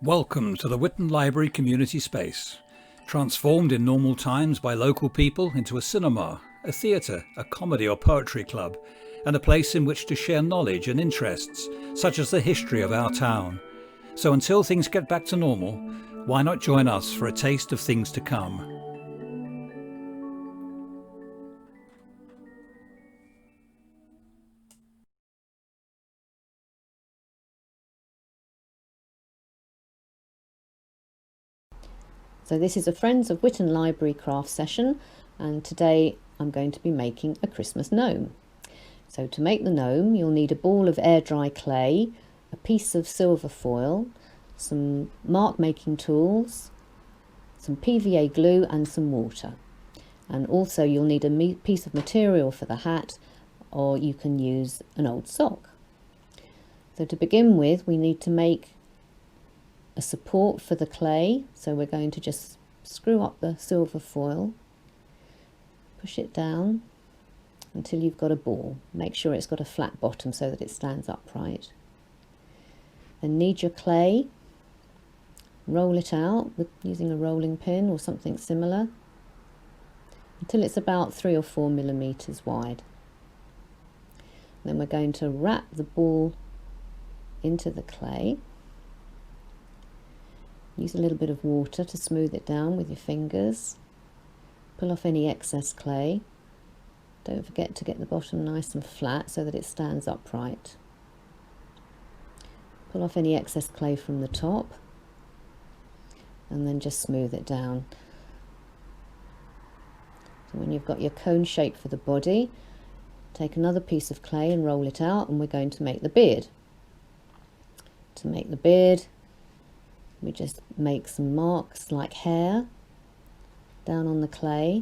Welcome to the Whitton Library community space, transformed in normal times by local people into a cinema, a theatre, a comedy or poetry club, and a place in which to share knowledge and interests, such as the history of our town. So until things get back to normal, why not join us for a taste of things to come? So this is a Friends of Whitton Library craft session, and today I'm going to be making a Christmas gnome. So to make the gnome you'll need a ball of air dry clay, a piece of silver foil, some mark making tools, some PVA glue and some water. And also you'll need a piece of material for the hat, or you can use an old sock. So to begin with we need to make a support for the clay, so we're going to just screw up the silver foil, push it down until you've got a ball. Make sure it's got a flat bottom so that it stands upright. Then knead your clay, roll it out using a rolling pin or something similar until it's about 3 or 4 millimeters wide. Then we're going to wrap the ball into the clay. Use a little bit of water to smooth it down with your fingers. Pull off any excess clay. Don't forget to get the bottom nice and flat so that it stands upright. Pull off any excess clay from the top and then just smooth it down. So when you've got your cone shape for the body, take another piece of clay and roll it out, and we're going to make the beard. To make the beard, we just make some marks like hair down on the clay.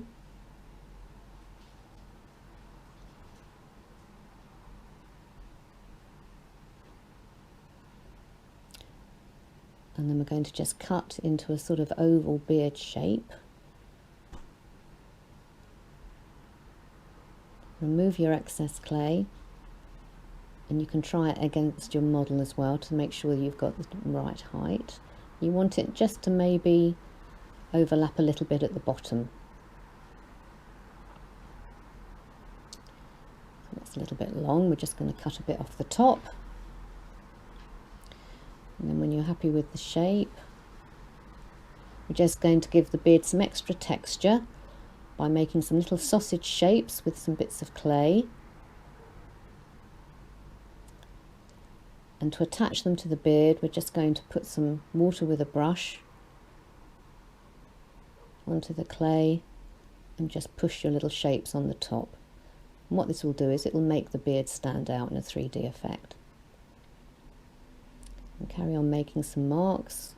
And then we're going to just cut into a sort of oval beard shape. Remove your excess clay, and you can try it against your model as well to make sure you've got the right height. You want it just to maybe overlap a little bit at the bottom. So that's a little bit long. We're just going to cut a bit off the top. And then when you're happy with the shape, we're just going to give the beard some extra texture by making some little sausage shapes with some bits of clay. And to attach them to the beard, we're just going to put some water with a brush onto the clay and just push your little shapes on the top. And what this will do is it will make the beard stand out in a 3D effect. And carry on making some marks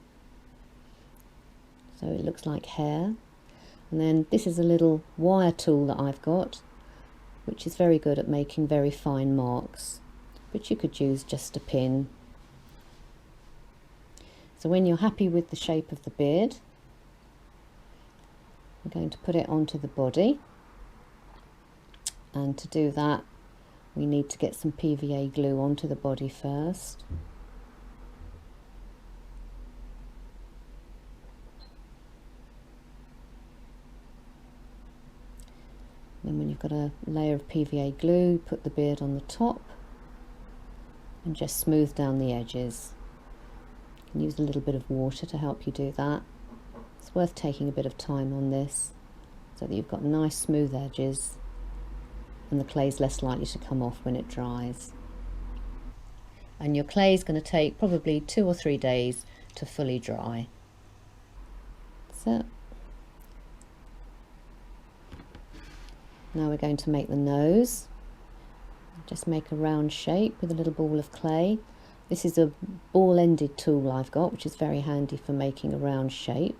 so it looks like hair. And then this is a little wire tool that I've got, which is very good at making very fine marks, but you could use just a pin. So when you're happy with the shape of the beard, I'm going to put it onto the body, and to do that we need to get some PVA glue onto the body first. Then when you've got a layer of PVA glue, put the beard on the top and just smooth down the edges. You can use a little bit of water to help you do that. It's worth taking a bit of time on this so that you've got nice smooth edges and the clay is less likely to come off when it dries. And your clay is going to take probably 2 or 3 days to fully dry. So now we're going to make the nose. Just make a round shape with a little ball of clay. This is a ball-ended tool I've got, which is very handy for making a round shape,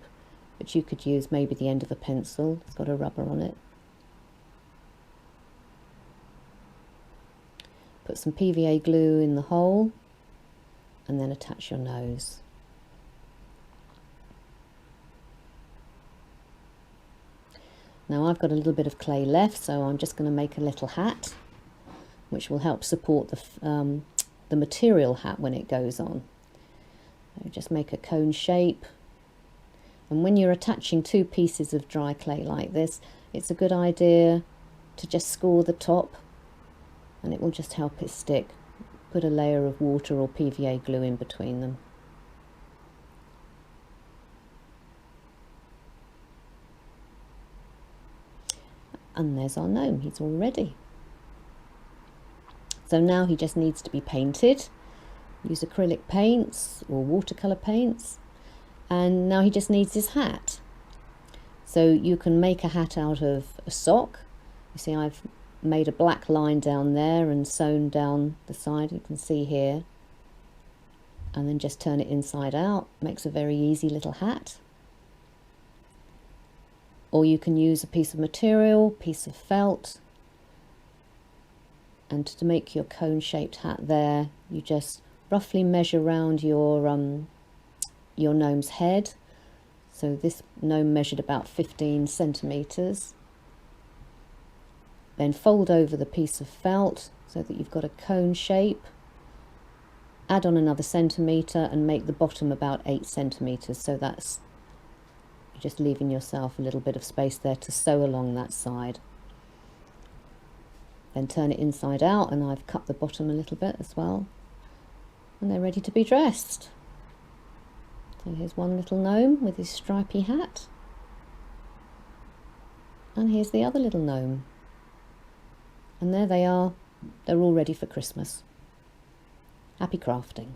but you could use maybe the end of a pencil. It's got a rubber on it. Put some PVA glue in the hole and then attach your nose. Now I've got a little bit of clay left, so I'm just going to make a little hat which will help support the material hat when it goes on. So just make a cone shape. And when you're attaching two pieces of dry clay like this, it's a good idea to just score the top, and it will just help it stick. Put a layer of water or PVA glue in between them. And there's our gnome, he's all ready. So now he just needs to be painted. Use acrylic paints or watercolour paints. And now he just needs his hat. So you can make a hat out of a sock. You see I've made a black line down there and sewn down the side, you can see here. And then just turn it inside out, makes a very easy little hat. Or you can use a piece of material, piece of felt, and to make your cone shaped hat there, you just roughly measure round your gnome's head. So this gnome measured about 15 centimetres. Then fold over the piece of felt so that you've got a cone shape. Add on another centimetre and make the bottom about 8 centimetres, so that's, you're just leaving yourself a little bit of space there to sew along that side. Then turn it inside out, and I've cut the bottom a little bit as well. And they're ready to be dressed. So here's one little gnome with his stripy hat. And here's the other little gnome. And there they are, they're all ready for Christmas. Happy crafting.